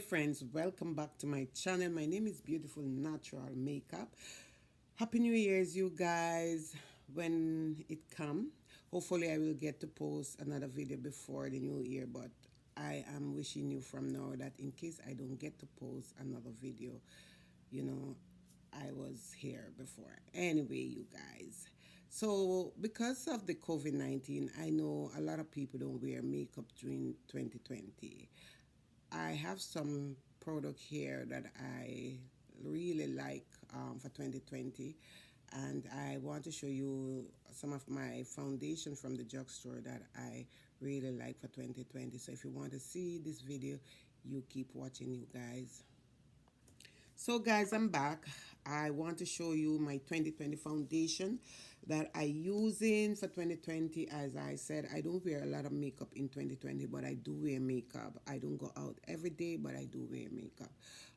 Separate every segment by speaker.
Speaker 1: friends, welcome back to my channel. My name is Beautiful Natural Makeup. Happy New Year's, you guys. When it come, hopefully I will get to post another video before the new year, but I am wishing you from now that in case I don't get to post another video, you know, I was here before. Anyway, you guys. So, because of the COVID-19, I know a lot of people don't wear makeup during 2020. I have some product here that I really like for 2020, and I want to show you some of my foundation from the drugstore that I really like for 2020. So if you want to see this video, you keep watching, you guys. So guys, I'm back. I want to show you my 2020 foundation that I using for 2020. As I said, I don't wear a lot of makeup in 2020, but I do wear makeup. I don't go out every day, but I do wear makeup.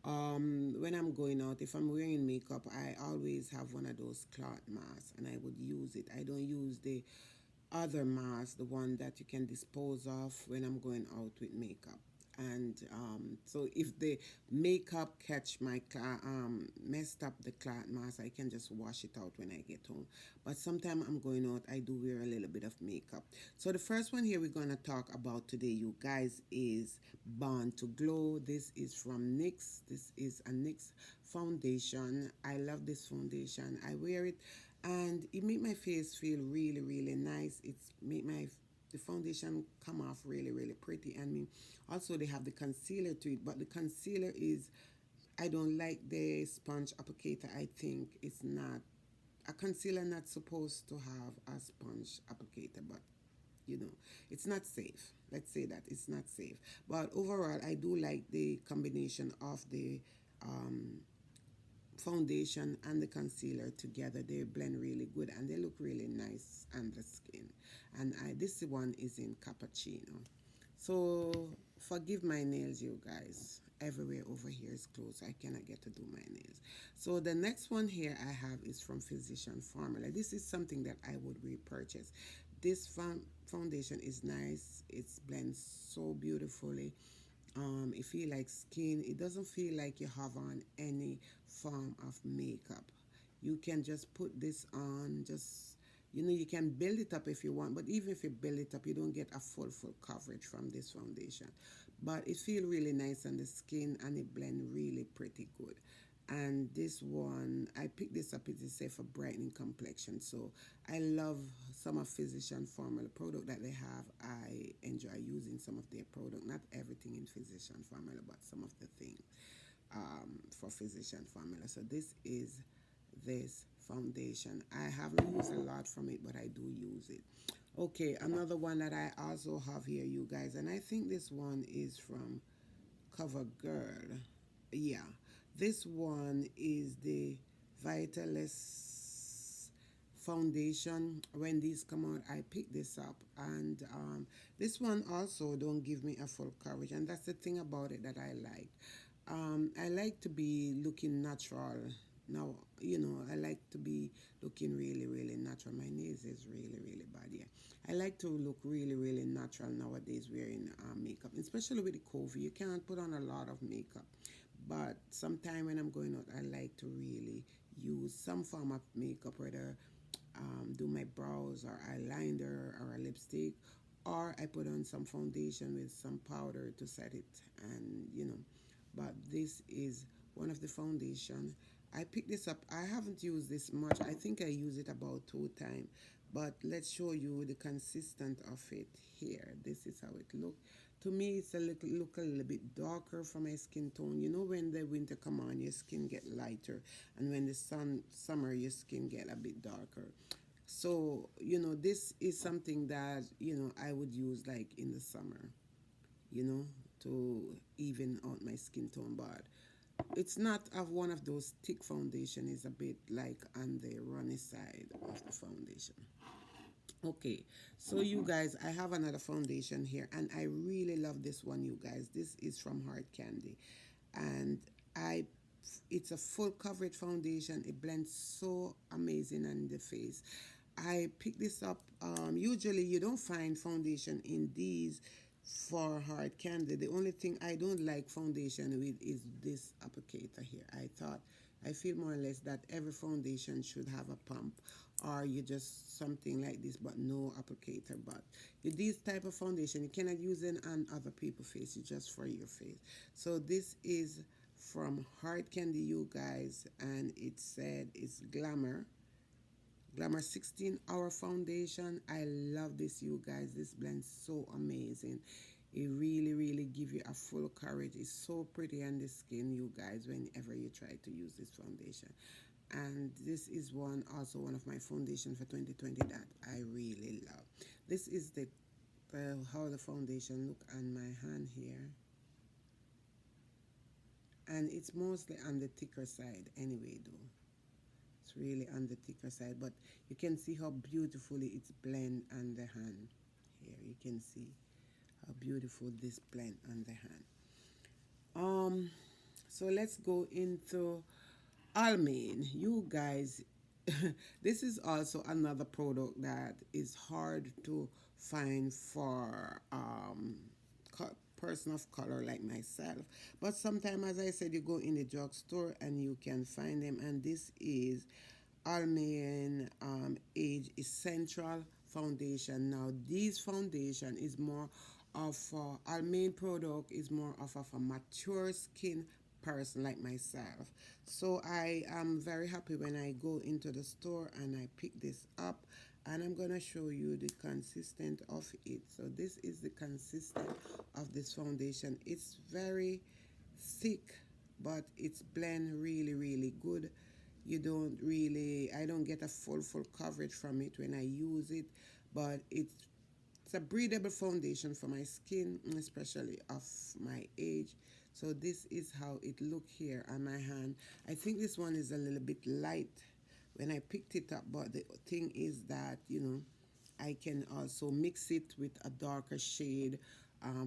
Speaker 1: When I'm going out, if I'm wearing makeup, I always have one of those cloth masks, and I would use it. I don't use the other mask, the one that you can dispose of when I'm going out with makeup. And so if the makeup catch my messed up the cloth mask, I can just wash it out when I get home. But sometimes I'm going out, I do wear a little bit of makeup. So the first one here we're going to talk about today, you guys, is Born to Glow. This is from NYX. This is a NYX foundation. I love this foundation. I wear it and it make my face feel really nice. It's make my the foundation come off really pretty. And me also they have the concealer to it, but the concealer is, I don't like the sponge applicator. I think it's not a concealer not supposed to have a sponge applicator, but you know, it's not safe. Let's say that it's not safe. But overall, I do like the combination of the um, foundation and the concealer together. They blend really good and they look really nice on the skin. And this one is in cappuccino. So forgive my nails, you guys. Everywhere over here is closed. I cannot get to do my nails. So the next one here I have is from Physician Formula. This is something that I would repurchase. This foundation is nice. It blends so beautifully. It feel like skin. It doesn't feel like you have on any form of makeup. You can just put this on, just, you know, you can build it up if you want, but even if you build it up, you don't get a full coverage from this foundation. But it feel really nice on the skin and it blend really pretty good. And this one, I picked this up, it is for brightening complexion. So I love some of Physician Formula product that they have. I enjoy using some of their product, not everything in Physician Formula, but some of the things for Physician Formula. So this is this foundation. I haven't used a lot from it, but I do use it. Okay, another one that I also have here, you guys, and I think this one is from CoverGirl. Yeah, this one is the Vitalis Foundation. When these come out, I pick this up, and this one also don't give me a full coverage, and that's the thing about it that I like. I like to be looking natural. Now, you know, I like to be looking really natural. My nails is really bad, yeah. I like to look really natural nowadays wearing makeup, especially with the COVID. You cannot put on a lot of makeup. But sometime when I'm going out, I like to really use some form of makeup, whether do my brows or eyeliner or a lipstick, or I put on some foundation with some powder to set it, and you know. But this is one of the foundation. I picked this up. I haven't used this much. I think I use it about 2 times. But let's show you the consistent of it here. This is how it look. To me, it's look a little bit darker for my skin tone. You know, when the winter come on, your skin get lighter, and when the summer, your skin get a bit darker. So you know, this is something that, you know, I would use like in the summer, you know, to even out my skin tone. But it's not of one of those thick foundation. It's a bit like on the runny side of the foundation. Okay, so you guys, I have another foundation here, and I really love this one, you guys. This is from Hard Candy, and I it's a full coverage foundation. It blends so amazing on the face. I picked this up. Usually you don't find foundation in these for hard candy. The only thing I don't like foundation with is this applicator here. I feel more or less that every foundation should have a pump, or you just something like this but no applicator. But with this type of foundation you cannot use it on other people's face, it's just for your face. So this is from Hard Candy, you guys, and it said it's Glamour 16-hour foundation. I love this, you guys. This blends so amazing. It really give you a full coverage. It's so pretty on the skin, you guys, whenever you try to use this foundation. And this is also one of my foundation for 2020 that I really love. This is the how the foundation look on my hand here, and it's mostly on the thicker side anyway though. It's really on the thicker side, but you can see how beautifully it's blend on the hand. Here you can see how beautiful this blend on the hand. So let's go into Almane, you guys. This is also another product that is hard to find for person of color like myself, but sometimes, as I said, you go in the drugstore and you can find them. And this is Almane Age Essential Foundation. Now this foundation is more of our main product is more of a mature skin person like myself. So I am very happy when I go into the store and I pick this up, and I'm gonna show you the consistent of it. So this is the consistent of this foundation. It's very thick, but it's blend really good. You don't really, I don't get a full coverage from it when I use it, but it's a breathable foundation for my skin, especially of my age. So this is how it look here on my hand. I think this one is a little bit light when I picked it up, but the thing is that, you know, I can also mix it with a darker shade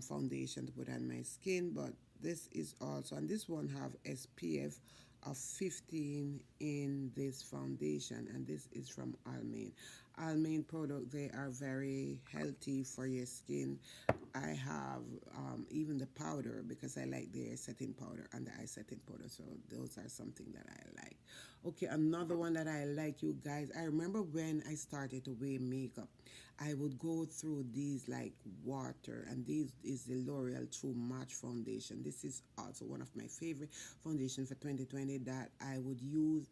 Speaker 1: foundation to put on my skin. But this is also, and this one have SPF of 15 in this foundation, and this is from Almane product. They are very healthy for your skin. I have even the powder, because I like the setting powder and the eye setting powder, so those are something that I like. Okay, another one that I like, you guys, I remember when I started to wear makeup, I would go through these like water, and this is the L'Oreal True Match foundation. This is also one of my favorite foundation for 2020 that I would use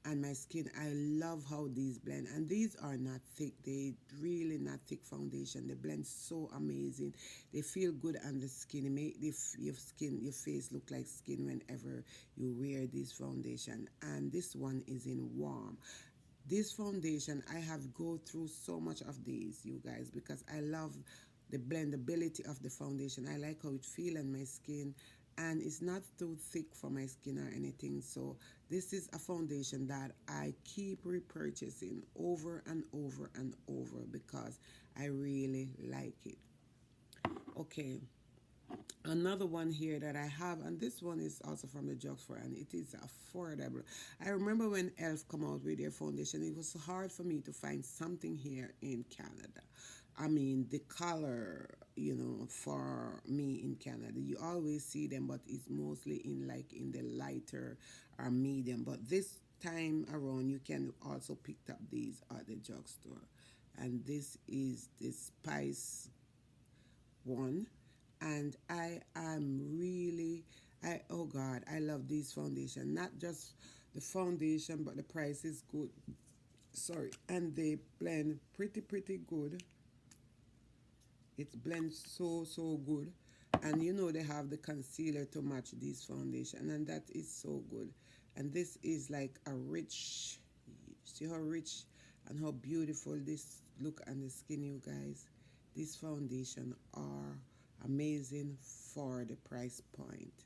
Speaker 1: on my skin. I love how these blend, and these are not thick. They really not thick foundation. They blend so amazing. They feel good on the skin. They make your face look like skin whenever you wear this foundation. And this one is in warm. This foundation, I have go through so much of these, you guys, because I love the blendability of the foundation. I like how it feel on my skin, and it's not too thick for my skin or anything. So this is a foundation that I keep repurchasing over and over and over because I really like it. Okay, another one here that I have, and this one is also from the drugstore, and it is affordable. I remember when Elf come out with their foundation, it was hard for me to find something here in Canada. I mean, the color, you know, for me in Canada, you always see them, but it's mostly in like in the lighter or medium. But this time around, you can also pick up these at the drugstore. And this is the Spice one, and I am really, I oh God, I love this foundation. Not just the foundation, but the price is good. Sorry, and they blend pretty good. It blends so good, and you know they have the concealer to match this foundation, and that is so good. And this is like a rich, see how rich and how beautiful this look on the skin, you guys. This foundation are amazing for the price point.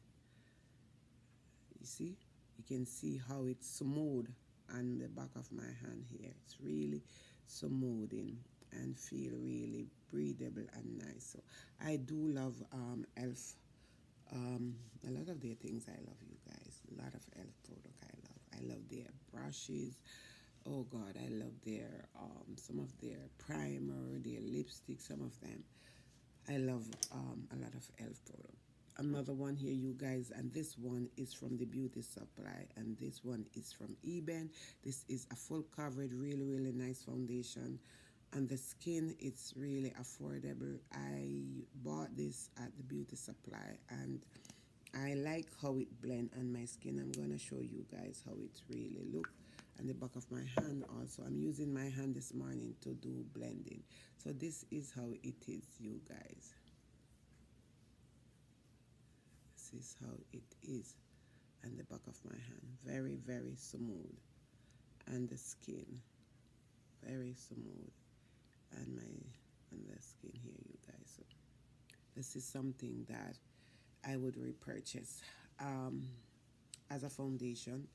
Speaker 1: You see, you can see how it's smooth on the back of my hand here. It's really smoothing and feel really breathable and nice. So I do love Elf. A lot of their things I love, you guys. A lot of Elf product I love. I love their brushes. Oh God, I love their some of their primer, their lipstick, some of them. I love a lot of elf product. Another one here, you guys, and this one is from the Beauty Supply, and this one is from Eben. This is a full coverage, really, really nice foundation. And the skin, it's really affordable. I bought this at the Beauty Supply, and I like how it blend on my skin. I'm gonna show you guys how it really look. And the back of my hand also. I'm using my hand this morning to do blending. So this is how it is, you guys. This is how it is. And the back of my hand. Very, very smooth. And the skin. Very smooth. And the skin here, you guys. So this is something that I would repurchase as a foundation.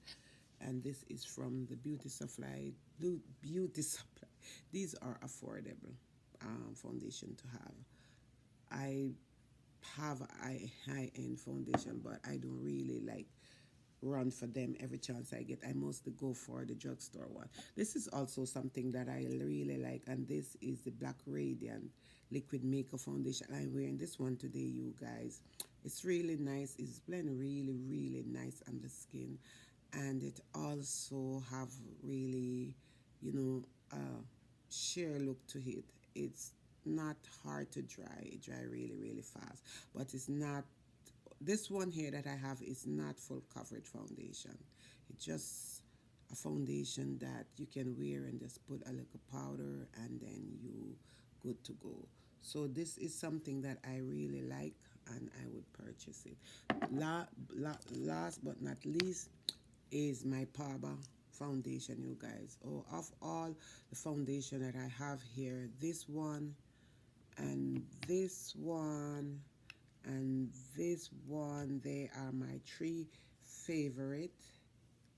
Speaker 1: And this is from the Beauty Supply. Beauty Supply. These are affordable foundation to have. I have a high-end foundation, but I don't really like run for them every chance I get. I mostly go for the drugstore one. This is also something that I really like, and this is the Black Radiant Liquid Makeup Foundation. I'm wearing this one today, you guys. It's really nice. It's blend really, really nice on the skin, and it also have really, you know, sheer look to it. It's not hard to dry. It dry really, really fast, but it's not. This one here that I have is not full coverage foundation. It's just a foundation that you can wear and just put a little powder and then you good to go. So this is something that I really like, and I would purchase it. Last but not least is my Paba Foundation, you guys. Oh, of all the foundation that I have here, this one and this one and this one, they are my three favorite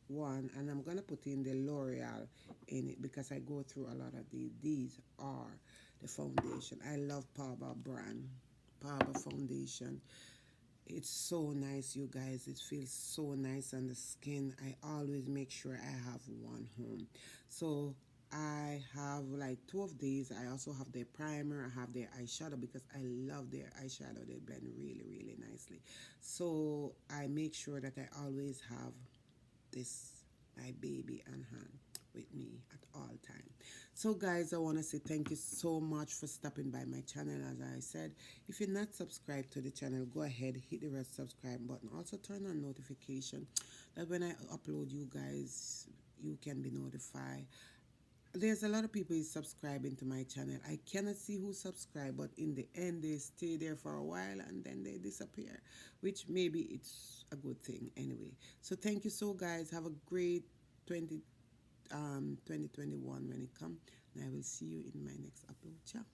Speaker 1: one. And I'm gonna put in the L'Oreal in it because I go through a lot of these are the foundation. I love Paba brand, Paba Foundation. It's so nice, you guys. It feels so nice on the skin. I always make sure I have one home. So I have like two of these. I also have their primer. I have their eyeshadow because I love their eyeshadow. They blend really, really nicely. So I make sure that I always have this, my baby on hand with me at all time. So guys, I want to say thank you so much for stopping by my channel. As I said, if you're not subscribed to the channel, go ahead, hit the red subscribe button. Also turn on notification that when I upload, you guys, you can be notified. There's a lot of people subscribing to my channel. I cannot see who subscribe, but in the end they stay there for a while and then they disappear, which maybe it's a good thing anyway. So thank you so guys. Have a great 2021 when it comes, and I will see you in my next upload. Ciao.